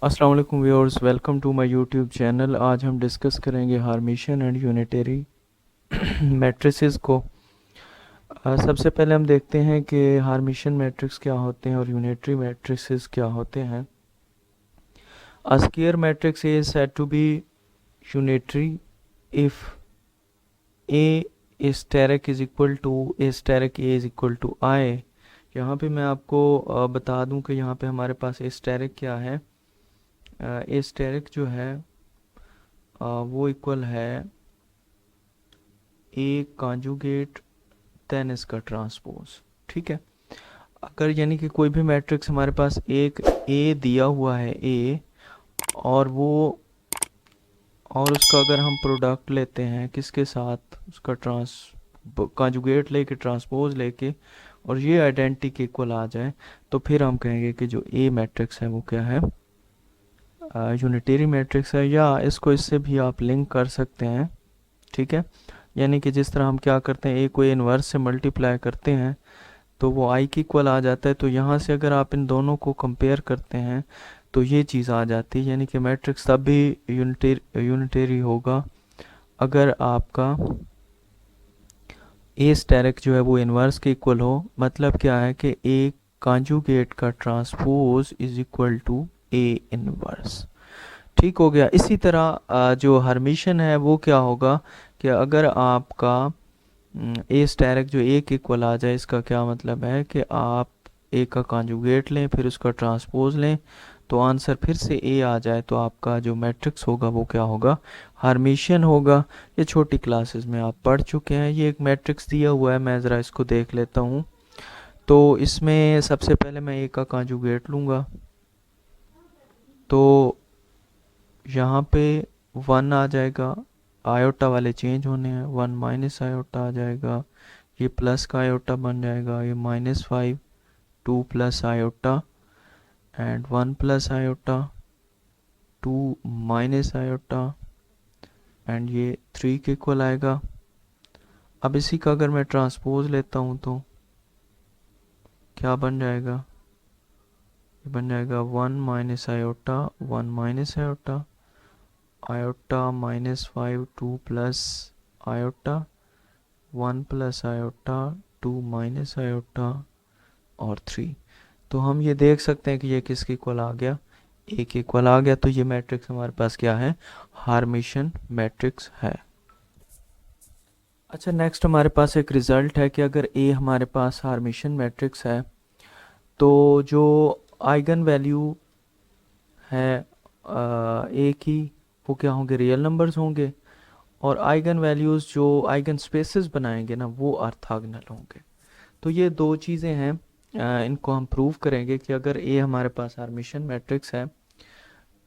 अस्सलाम वालेकुम viewers, welcome to my YouTube channel. आज हम डिस्कस करेंगे हार्मिशियन एंड यूनिटरी मैट्रिसेस को। सबसे पहले हम देखते हैं कि हार्मिशियन मैट्रिक्स क्या होते हैं और यूनिटरी मैट्रिसेस क्या होते हैं। A square matrix is said to be unitary if A asterisk is equal to A asterisk A is equal to I. यहाँ पे मैं आपको बता दूं कि यहाँ पे हमारे पास ए स्टेरिक क्या है। ए स्टेरिक जो है वो इक्वल है ए कॉन्जुगेट देन इसका ट्रांसपोज। ठीक है, अगर यानी कि कोई भी मैट्रिक्स हमारे पास एक ए दिया हुआ है ए, और वो और उसका अगर हम प्रोडक्ट लेते हैं किसके साथ, उसका कॉन्जुगेट लेके ट्रांसपोज लेके, और ये आइडेंटिटी इक्वल आ जाए, तो फिर हम कहेंगे कि जो ए मैट्रिक्स है वो क्या है, यूनिटरी मैट्रिक्स है। या इसको इससे भी आप लिंक कर सकते हैं। ठीक है, यानी कि जिस तरह हम क्या करते हैं, ए को इनवर्स से मल्टीप्लाई करते हैं तो वो आई की इक्वल आ जाता है। तो यहाँ से अगर आप इन दोनों को कंपेयर करते हैं तो ये चीज़ आ जाती है, यानी कि मैट्रिक्स तब भी यूनिटरी होगा अगर आपका ए स्टेरिक जो है वो इनवर्स के इक्वल हो। मतलब क्या है कि ए कॉन्जुगेट का transpose is equal to A inverse. ठीक हो गया। इसी तरह जो हर्मिशन है वो क्या होगा कि अगर आपका ए स्टेरिक जो ए के इक्वल आ जाए, इसका क्या मतलब है कि आप ए का कॉन्जुगेट लें फिर उसका ट्रांसपोज लें तो आंसर फिर से ए आ जाए, तो आपका जो मैट्रिक्स होगा वो क्या होगा, हर्मिशियन होगा। ये छोटी क्लासेस में आप पढ़ चुके हैं। ये एक मैट्रिक्स दिया हुआ है, मैं ज़रा इसको देख लेता हूँ। तो इसमें सबसे पहले मैं ए का कॉन्जुगेट लूँगा, तो यहाँ पे 1 आ जाएगा, आयोटा वाले चेंज होने हैं, 1 माइनस आयोटा आ जाएगा, ये प्लस का आयोटा बन जाएगा, ये -5, 2 plus iota and 1 plus iota, 2 minus iota and ये 3 के इक्वल आएगा। अब इसी का अगर मैं ट्रांसपोज लेता हूँ तो क्या बन जाएगा, ये बन जाएगा 1 minus iota, 1 minus iota, iota -5, 2 plus iota, 1 plus iota, 2 minus iota और 3। तो हम ये देख सकते हैं कि ये किसके इक्वल आ गया, ए के इक्वल आ गया। तो ये मैट्रिक्स हमारे पास क्या है, हार्मिशियन मैट्रिक्स है। अच्छा, नेक्स्ट हमारे पास एक रिजल्ट है कि अगर ए हमारे पास हार्मिशियन मैट्रिक्स है तो जो आइगन वैल्यू है ए की वो क्या होंगे, रियल नंबर्स होंगे, और आइगन वैल्यूज़ जो आइगन स्पेसेस बनाएंगे ना वो ऑर्थोगोनल होंगे। तो ये दो चीज़ें हैं, इनको हम प्रूव करेंगे कि अगर ए हमारे पास हार्मिशियन मैट्रिक्स है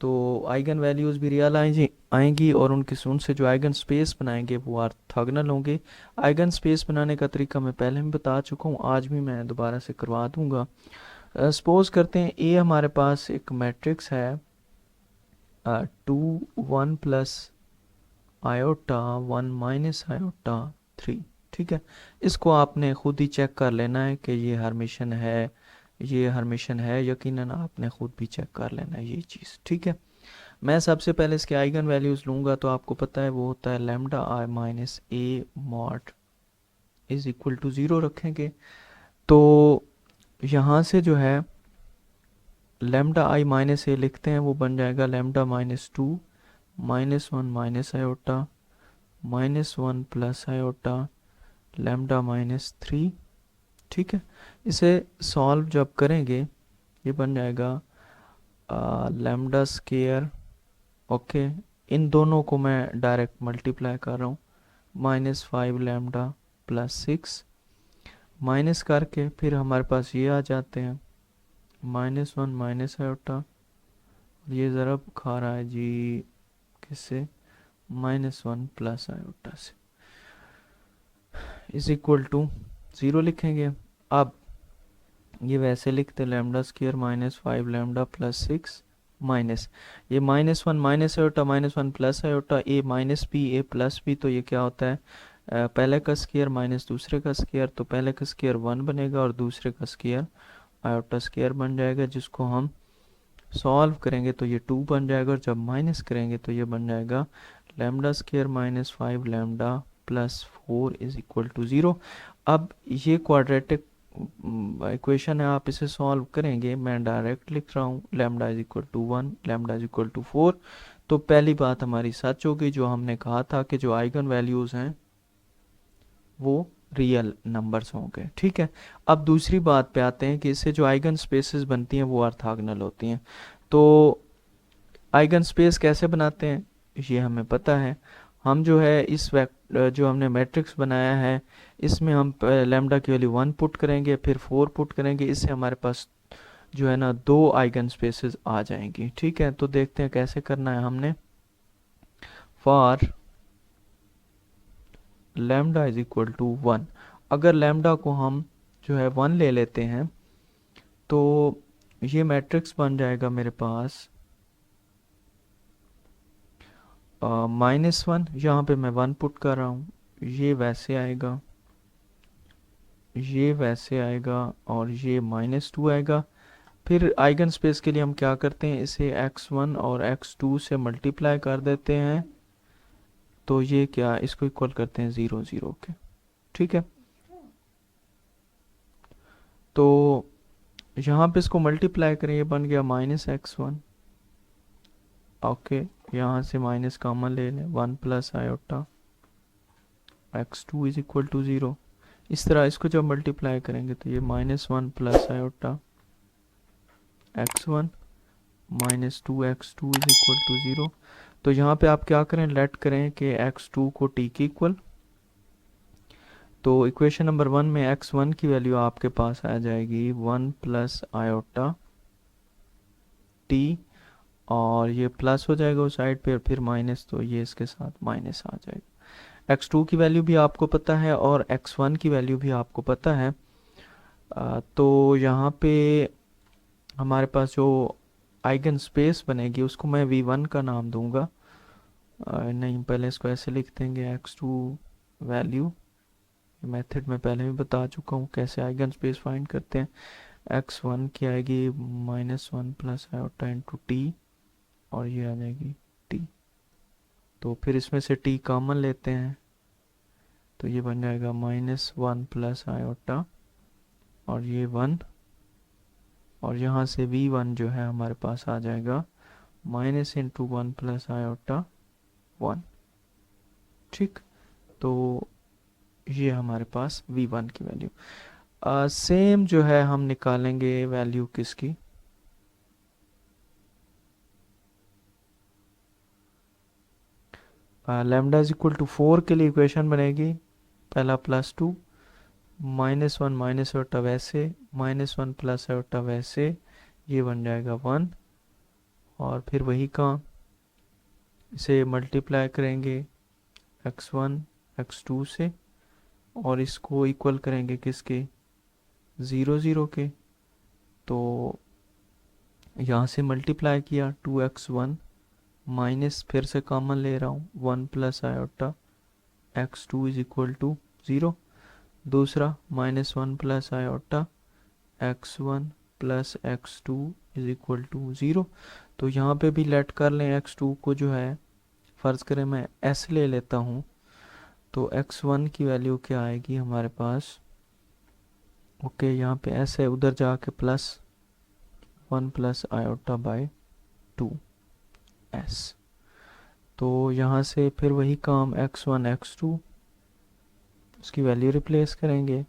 तो आइगन वैल्यूज़ भी रियल आएंगी और उनसे जो आइगन स्पेस बनाएंगे वो ऑर्थोगोनल होंगे। आइगन स्पेस बनाने का तरीका मैं पहले भी बता चुका हूँ, आज भी मैं दोबारा से करवा दूंगा। सपोज करते हैं ए हमारे पास एक मैट्रिक्स है 2 1 प्लस आयोटा 1 माइनस आयोटा 3। ठीक है, इसको आपने खुद ही चेक कर लेना है कि ये हर्मिशन है, ये हर्मिशन है, यकीनन आपने खुद भी चेक कर लेना है ये चीज़। ठीक है, मैं सबसे पहले इसके आइगन वैल्यूज़ लूँगा, तो आपको पता है वो होता है lambda I minus A mod is equal to 0 रखेंगे। तो यहाँ से जो है लैम्डा आई माइनस ए लिखते हैं, वो बन जाएगा lambda -2 -1 minus iota -1 plus iota lambda -3। ठीक है, इसे सॉल्व जब करेंगे ये बन जाएगा लैम्डा स्केयर। ओके, इन दोनों को मैं डायरेक्ट मल्टीप्लाई कर रहा हूँ, -5 लैम्डा +6 माइनस करके फिर हमारे पास ये आ जाते हैं -1 माइनस आयोटा, ये ज़रा खा रहा है जी किससे, -1 प्लस आयोटा से, इज इक्वल टू 0 लिखेंगे। अब ये वैसे लिखते लैम्डा स्क्वायर -5 लैम्डा +6 माइनस ये -1 माइनस आयोटा -1 प्लस आयोटा, ए माइनस बी ए प्लस बी, तो ये क्या होता है, पहले का स्क्वायर माइनस दूसरे का स्क्वायर, तो पहले का स्क्वायर 1 बनेगा और दूसरे का स्क्वायर आयोटा स्क्वायर बन जाएगा, जिसको हम सॉल्व करेंगे तो ये 2 बन जाएगा, और जब माइनस करेंगे तो ये बन जाएगा lambda square minus 5 lambda plus 4 is equal to 0। अब ये क्वाड्रेटिक इक्वेशन है, आप इसे सॉल्व करेंगे, मैं डायरेक्ट लिख रहा हूँ lambda is equal to 1 lambda is equal to 4। तो पहली बात हमारी सच होगी, जो हमने कहा था कि जो आइगन वैल्यूज़ हैं वो रियल नंबर्स होंगे। ठीक है, अब दूसरी बात पे आते हैं कि इससे जो आइगन स्पेसेस बनती हैं वो ऑर्थोगोनल होती हैं। तो आइगन स्पेस कैसे बनाते हैं ये हमें पता है। हम जो है इस जो हमने मैट्रिक्स बनाया है इसमें हम लैम्डा की वैल्यू 1 पुट करेंगे, फिर 4 पुट करेंगे, इससे हमारे पास जो है ना 2 आइगन स्पेसेस आ जाएंगी। ठीक है, तो देखते हैं कैसे करना है हमने। For lambda is equal to 1, अगर लैम्डा को हम जो है 1 ले लेते हैं तो ये मैट्रिक्स बन जाएगा मेरे पास -1, यहाँ पे मैं 1 पुट कर रहा हूँ, ये वैसे आएगा, ये वैसे आएगा, और ये -2 आएगा। फिर आइगन स्पेस के लिए हम क्या करते हैं, इसे x1 और x2 से मल्टीप्लाई कर देते हैं, तो ये क्या, इसको इक्वल करते हैं 0 0 के। ठीक है, तो यहाँ पे इसको मल्टीप्लाई करें, ये बन गया -x1। ओके, यहाँ से माइनस कॉमन ले लें, 1 plus iota x2 is equal to 0। इस तरह इसको जब मल्टीप्लाई करेंगे तो ये -1 plus iota x1 -2x2 is equal to 0। तो यहाँ पे आप क्या करें, लेट करें कि x2 को t के इक्वल। तो इक्वेशन नंबर 1 में x1 की वैल्यू आपके पास आ जाएगी 1 प्लस आयोटा t, और ये प्लस हो जाएगा उस साइड पे, और फिर माइनस, तो ये इसके साथ माइनस आ जाएगा। x2 की वैल्यू भी आपको पता है और x1 की वैल्यू भी आपको पता है। तो यहाँ पे हमारे पास जो आइगन स्पेस बनेगी उसको मैं v1 का नाम दूंगा। नहीं, पहले इसको ऐसे लिख देंगे, x2 वैल्यू, मेथड में पहले भी बता चुका हूँ कैसे आइगन स्पेस फाइंड करते हैं। x1 की आएगी -1 प्लस आयोटा इंटू टी, और ये आ जाएगी t। तो फिर इसमें से t कॉमन लेते हैं, तो ये बन जाएगा -1 प्लस आयोटा, और ये 1, और यहाँ से v1 जो है हमारे पास आ जाएगा -1 प्लस आयोटा 1। ठीक, तो ये हमारे पास v1 की वैल्यू। सेम जो है हम निकालेंगे वैल्यू किसकी, लैम्डा इज इक्वल टू 4 के लिए इक्वेशन बनेगी, पहला +2 -1 माइनस आयोटा वैसे, -1 प्लस आयोटा वैसे, ये बन जाएगा 1, और फिर वही काम, इसे मल्टीप्लाई करेंगे x1 x2 से, और इसको इक्वल करेंगे किसके, 0 0 के। तो यहाँ से मल्टीप्लाई किया 2x1 माइनस, फिर से कॉमन ले रहा हूँ, 1 plus iota x2 is equal to 0। दूसरा -1 plus iota x1 plus x2 is equal to 0। तो यहाँ पे भी लेट कर लें x2 को, जो है फ़र्ज़ करें मैं s ले लेता हूँ, तो x1 की वैल्यू क्या आएगी हमारे पास, ओके यहाँ पे s है, उधर जाके +1 प्लस आयोटा बाय 2s। तो यहाँ से फिर वही काम, x1 x2 उसकी वैल्यू रिप्लेस करेंगे,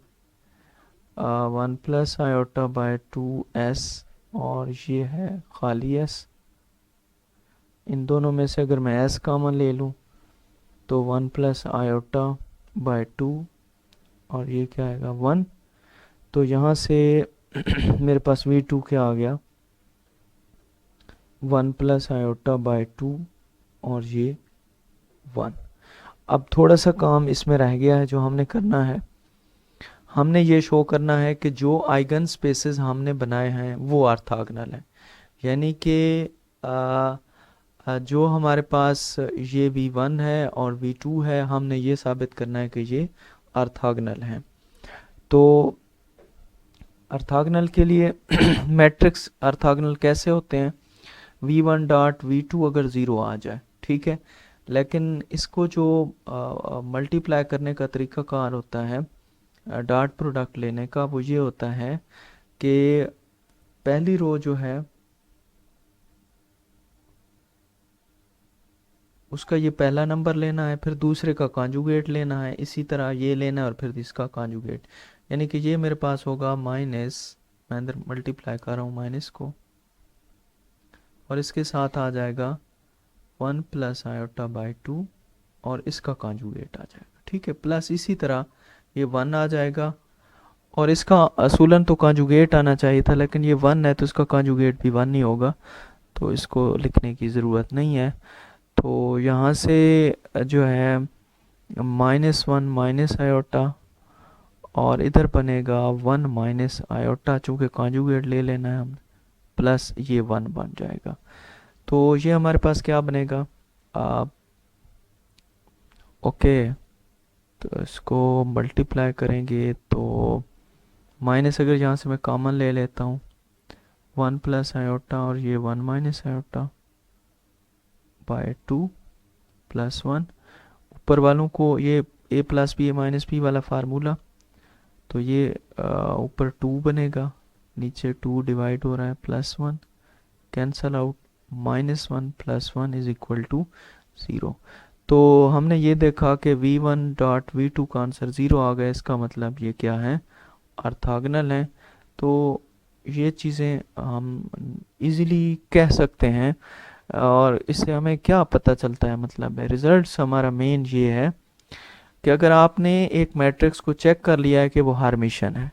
1 प्लस आयोटा बाय 2s, और ये है खाली s। इन दोनों में से अगर मैं s कॉमन ले लूँ तो 1 प्लस आयोटा बाय 2, और ये क्या आएगा 1। तो यहाँ से मेरे पास v2 क्या आ गया, 1 प्लस आयोटा बाय 2, और ये 1। अब थोड़ा सा काम इसमें रह गया है जो हमने करना है, हमने ये शो करना है कि जो आइगन स्पेसेस हमने बनाए हैं वो ऑर्थोगोनल हैं, यानी कि जो हमारे पास ये v1 है और v2 है, हमने ये साबित करना है कि ये ऑर्थोगोनल हैं। तो ऑर्थोगोनल के लिए मैट्रिक्स ऑर्थोगोनल कैसे होते हैं, v1.v2 अगर ज़ीरो आ जाए, ठीक है। लेकिन इसको जो मल्टीप्लाई करने का तरीका कार होता है डॉट प्रोडक्ट लेने का, वो ये होता है कि पहली रो जो है उसका ये पहला नंबर लेना है, फिर दूसरे का कॉन्जुगेट लेना है, इसी तरह ये लेना है और फिर इसका कॉन्जुगेट। यानी कि ये मेरे पास होगा माइनस, मैं अंदर मल्टीप्लाई कर रहा हूँ माइनस को, और इसके साथ आ जाएगा 1 + i/2 और इसका कॉन्जुगेट आ जाएगा, ठीक है। प्लस इसी तरह ये 1 आ जाएगा, और इसका असूलन तो कॉन्जुगेट आना चाहिए था, लेकिन ये 1 है तो इसका कॉन्जुगेट भी 1 ही होगा, तो इसको लिखने की ज़रूरत नहीं है। तो यहाँ से जो है -1 माइनस आयोटा, और इधर बनेगा 1 माइनस आयोटा, चूँकि कॉन्जुगेट ले लेना है हम, प्लस ये 1 बन जाएगा। तो ये हमारे पास क्या बनेगा, ओके। तो इसको मल्टीप्लाई करेंगे तो माइनस, अगर यहाँ से मैं कॉमन ले लेता हूँ, 1 + आयोटा और ये 1 माइनस आयोटा बाय 2 + 1। ऊपर वालों को ये a + b - b वाला फार्मूला, तो ये ऊपर 2 बनेगा, नीचे 2 डिवाइड हो रहा है, +1 कैंसल आउट, -1 + 1 = 0। तो हमने ये देखा कि v1.v2 का आंसर 0 आ गया। इसका मतलब ये क्या है, ऑर्थोगोनल है। तो ये चीज़ें हम इजीली कह सकते हैं, और इससे हमें क्या पता चलता है, मतलब रिजल्ट्स हमारा मेन ये है कि अगर आपने एक मैट्रिक्स को चेक कर लिया है कि वो हार्मिशन है,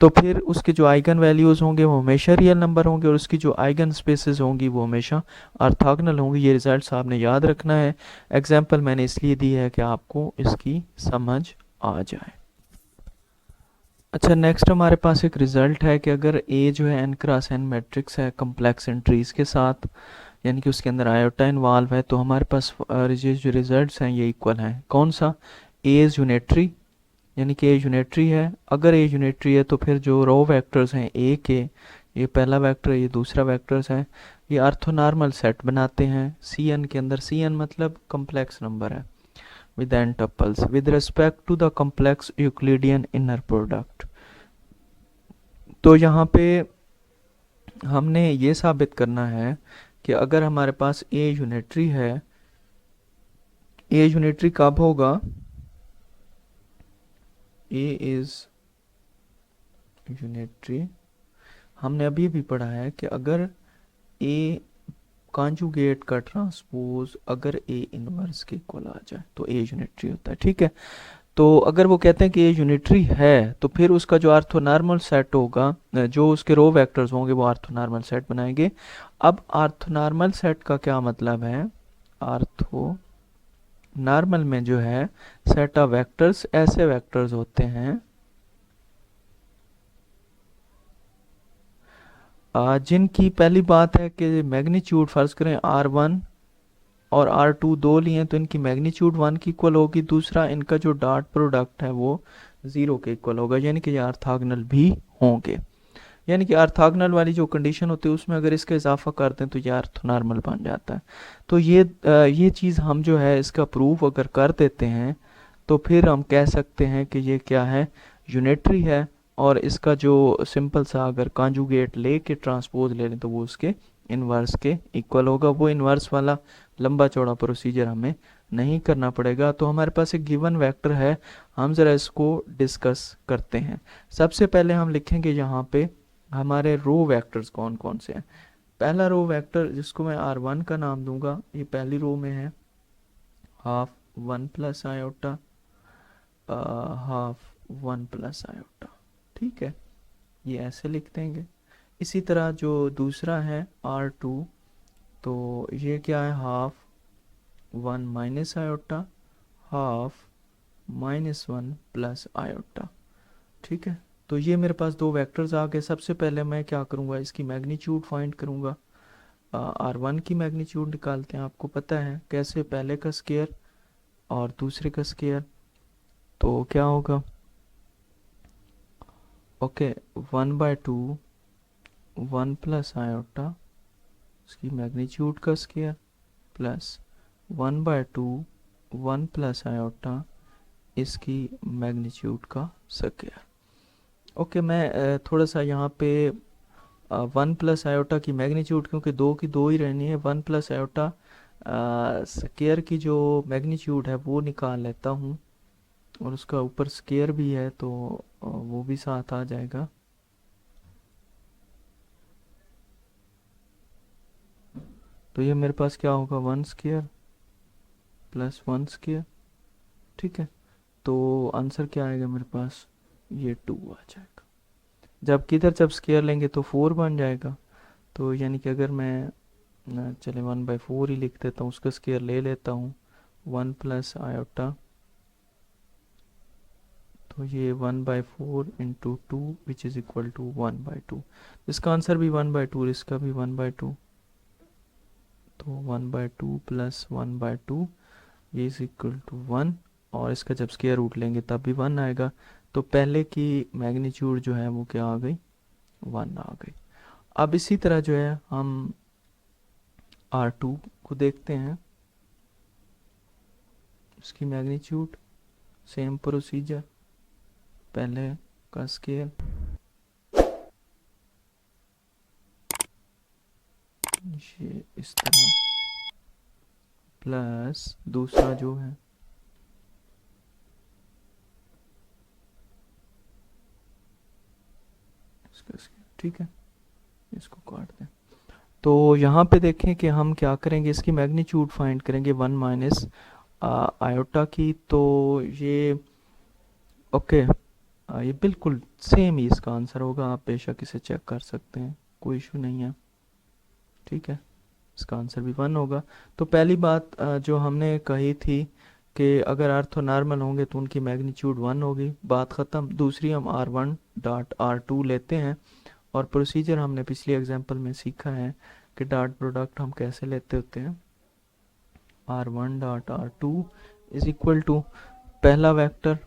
तो फिर उसके जो आइगन वैल्यूज़ होंगे वो हमेशा रियल नंबर होंगे, और उसकी जो आइगन स्पेसेस होंगी वो हमेशा ऑर्थोगोनल होंगी। ये रिजल्ट्स आपने याद रखना है। एग्जांपल मैंने इसलिए दी है कि आपको इसकी समझ आ जाए। अच्छा, नेक्स्ट हमारे पास एक रिज़ल्ट है कि अगर ए जो है n×n मैट्रिक्स है कम्प्लेक्स एंट्रीज के साथ, यानी कि उसके अंदर आयोटा इन्वॉल्व है, तो हमारे पास ये जो रिजल्ट्स हैं ये इक्वल हैं। कौन सा, ए इज़ यूनिटरी, यानी कि ए यूनिटरी है। अगर ए यूनिटरी है तो फिर जो रो वेक्टर्स हैं ए के, ये पहला वेक्टर ये दूसरा वेक्टर्स है, ये ऑर्थोनॉर्मल सेट बनाते हैं सी एन के अंदर। सी एन मतलब कम्प्लेक्स नंबर है with n tuples with respect to the complex Euclidean inner product. तो यहाँ पे हमने ये साबित करना है कि अगर हमारे पास ए यूनिटरी है, ए यूनिटरी कब होगा, ए इज यूनिटरी, हमने अभी भी पढ़ा है कि अगर ए कॉन्जुगेट का ट्रांसपोज अगर ए इनवर्स के इक्वल आ जाए तो ए यूनिटरी होता है, ठीक है। तो अगर वो कहते हैं कि ए यूनिटरी है, तो फिर उसका जो ऑर्थोनॉर्मल सेट होगा, जो उसके रो वेक्टर्स होंगे वो ऑर्थोनॉर्मल सेट बनाएंगे। अब ऑर्थोनॉर्मल सेट का क्या मतलब है, ऑर्थो नॉर्मल में जो है सेट ऑफ वेक्टर्स ऐसे वेक्टर्स होते हैं जिनकी पहली बात है कि मैग्नीट्यूड, फर्ज करें R1 और R2 दो लिए तो इनकी मैग्नीट्यूड 1 की इक्वल होगी। दूसरा, इनका जो डॉट प्रोडक्ट है वो 0 के इक्वल होगा, यानी कि ये ऑर्थोगोनल भी होंगे। यानी कि ऑर्थोगोनल वाली जो कंडीशन होती है उसमें अगर इसका इजाफा करते हैं तो ये ऑर्थोनॉर्मल बन जाता है। तो ये चीज़ हम जो है इसका प्रूफ अगर कर देते हैं तो फिर हम कह सकते हैं कि ये क्या है, यूनिटरी है। और इसका जो सिंपल सा अगर कॉन्जुगेट ले के ट्रांसपोज ले लें तो वो उसके इन्वर्स के इक्वल होगा। वो इन्वर्स वाला लंबा चौड़ा प्रोसीजर हमें नहीं करना पड़ेगा। तो हमारे पास एक गिवन वेक्टर है, हम ज़रा इसको डिस्कस करते हैं। सबसे पहले हम लिखेंगे यहाँ पे हमारे रो वेक्टर्स कौन कौन से हैं। पहला रो वेक्टर जिसको मैं R1 का नाम दूंगा, ये पहली रो में है, हाफ 1 + आयोटा, हाफ 1 + आयोटा, ठीक है, ये ऐसे लिख देंगे। इसी तरह जो दूसरा है R2, तो ये क्या है, हाफ 1 - आयोटा, हाफ -1 + आयोटा, ठीक है। तो ये मेरे पास दो वेक्टर्स आ गए। सबसे पहले मैं क्या करूँगा, इसकी मैग्नीट्यूड फाइंड करूँगा। R1 की मैग्नीट्यूड निकालते हैं, आपको पता है कैसे, पहले का स्केयर और दूसरे का स्केयर। तो क्या होगा, ओके, 1/2 1 + आयोटा इसकी मैग्नीट्यूड का स्क्वायर प्लस 1/2 1 प्लस आयोटा इसकी मैग्नीट्यूड का स्क्वायर। ओके, मैं थोड़ा सा यहाँ पे 1 प्लस आयोटा की मैग्नीट्यूड, क्योंकि दो की दो ही रहनी है, 1 प्लस आयोटा स्क्वायर की जो मैग्नीट्यूड है वो निकाल लेता हूँ, और उसका ऊपर स्क्वायर भी है तो वो भी साथ आ जाएगा। तो ये मेरे पास क्या होगा, 1 स्क्वायर प्लस 1 स्क्वायर। ठीक है, तो आंसर क्या आएगा मेरे पास, ये 2 आ जाएगा। जब किधर जब स्क्वायर लेंगे तो 4 बन जाएगा। तो यानी कि अगर मैं चले 1/4 ही लिख देता हूँ, उसका स्क्वायर ले लेता हूँ 1 प्लस आयोटा, तो ये 1/4 into 2 which is equal to 1/2। इसका आंसर भी 1/2, इसका भी 1/2, तो 1/2 प्लस 1/2 ये इज इक्वल टू 1, और इसका जब स्क्वायर रूट लेंगे तब भी 1 आएगा। तो पहले की मैग्नीट्यूड जो है वो क्या आ गई, 1 आ गई। अब इसी तरह जो है हम R2 को देखते हैं, इसकी मैग्नीट्यूड सेम प्रोसीजर, पहले का स्केल ये इस तरह, प्लस दूसरा जो है इसका स्केल। ठीक है, इसको काट दें। तो यहाँ पे देखें कि हम क्या करेंगे, इसकी मैग्नीट्यूड फाइंड करेंगे 1 माइनस आयोटा की। तो ये ओके, ये बिल्कुल सेम ही इसका आंसर होगा, आप बेशक इसे चेक कर सकते हैं, कोई इशू नहीं है। ठीक है, इसका आंसर भी 1 होगा। तो पहली बात जो हमने कही थी कि अगर ऑर्थोनॉर्मल होंगे तो उनकी मैग्नीट्यूड 1 होगी, बात ख़त्म। दूसरी हम R1 डॉट R2 लेते हैं, और प्रोसीजर हमने पिछली एग्जांपल में सीखा है कि डॉट प्रोडक्ट हम कैसे लेते होते हैं। R1 dot R2 is equal to पहला वेक्टर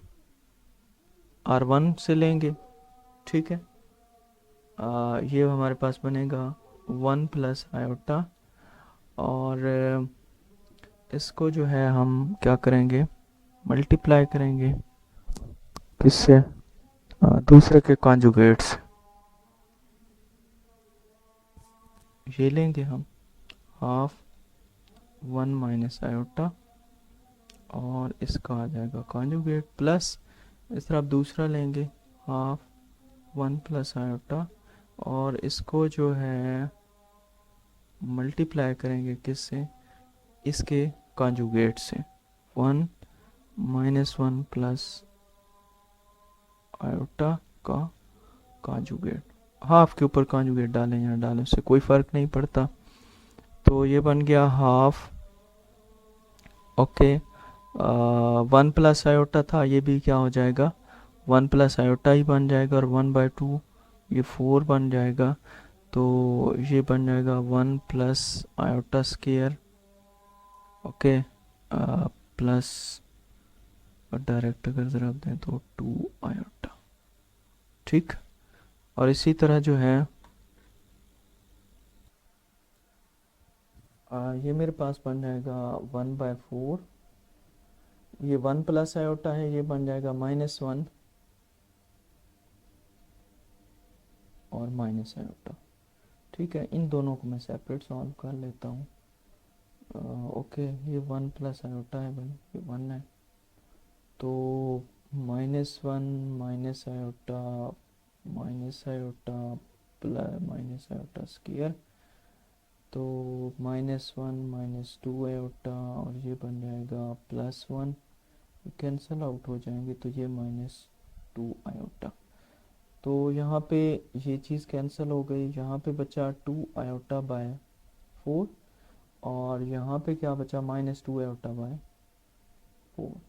R1 से लेंगे। ठीक है, ये हमारे पास बनेगा 1 प्लस आयोटा, और इसको जो है हम क्या करेंगे, मल्टीप्लाई करेंगे किससे, दूसरे के कॉन्जुगेट से। ये लेंगे हम हाफ 1 माइनस आयोटा, और इसका आ जाएगा कॉन्जुगेट, प्लस इस तरफ दूसरा लेंगे हाफ 1 प्लस आयोटा, और इसको जो है मल्टीप्लाई करेंगे किससे, इसके कॉन्जुगेट से, 1 माइनस 1 प्लस आयोटा का कॉन्जुगेट। हाफ के ऊपर कॉन्जुगेट डालें या डालें, उससे कोई फ़र्क नहीं पड़ता। तो ये बन गया हाफ, ओके, 1 प्लस आयोटा था, ये भी क्या हो जाएगा, 1 प्लस आयोटा ही बन जाएगा, और 1/2 ये 4 बन जाएगा। तो ये बन जाएगा 1 plus iota square, okay, plus direct अगर ज़रा दें तो 2 आयोटा। ठीक, और इसी तरह जो है ये मेरे पास बन जाएगा 1/4, ये 1 प्लस आयोटा है, ये बन जाएगा -1 और माइनस आयोटा। ठीक है, इन दोनों को मैं सेपरेट सॉल्व कर लेता हूँ। ओके, ये 1 प्लस आयोटा है भाई, ये 1 है, तो -1 minus iota plus minus iota square, तो -1 -2 आयोटा, और ये बन जाएगा +1, कैंसिल आउट हो जाएंगे, तो ये -2 आयोटा। तो यहाँ पे ये चीज़ कैंसिल हो गई, यहाँ पे बचा 2 आयोटा बाय 4, और यहाँ पे क्या बचा, -2 आयोटा बाय 4।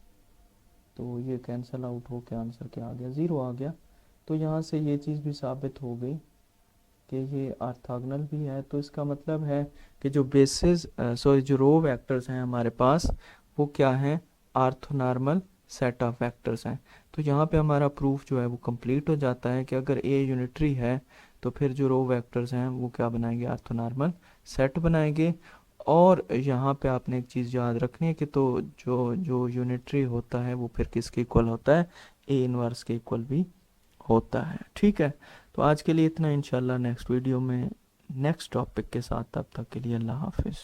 तो ये कैंसिल आउट हो के आंसर क्या आ गया, 0 आ गया। तो यहाँ से ये चीज़ भी साबित हो गई कि ये ऑर्थोगोनल भी है। तो इसका मतलब है कि जो बेसिस सॉरी जो रो वेक्टर्स हैं हमारे पास, वो क्या हैं, ऑर्थोनॉर्मल सेट ऑफ वेक्टर्स हैं। तो यहाँ पे हमारा प्रूफ जो है वो कंप्लीट हो जाता है कि अगर ए यूनिटरी है तो फिर जो रो वेक्टर्स हैं वो क्या बनाएंगे, ऑर्थोनॉर्मल सेट बनाएंगे। और यहाँ पे आपने एक चीज़ याद रखनी है कि तो जो जो यूनिटरी होता है वो फिर किसके इक्वल होता है, ए इनवर्स के इक्वल भी होता है। ठीक है, तो आज के लिए इतना, इंशाल्लाह नेक्स्ट वीडियो में नेक्स्ट टॉपिक के साथ, तब तक के लिए अल्लाह हाफिज़।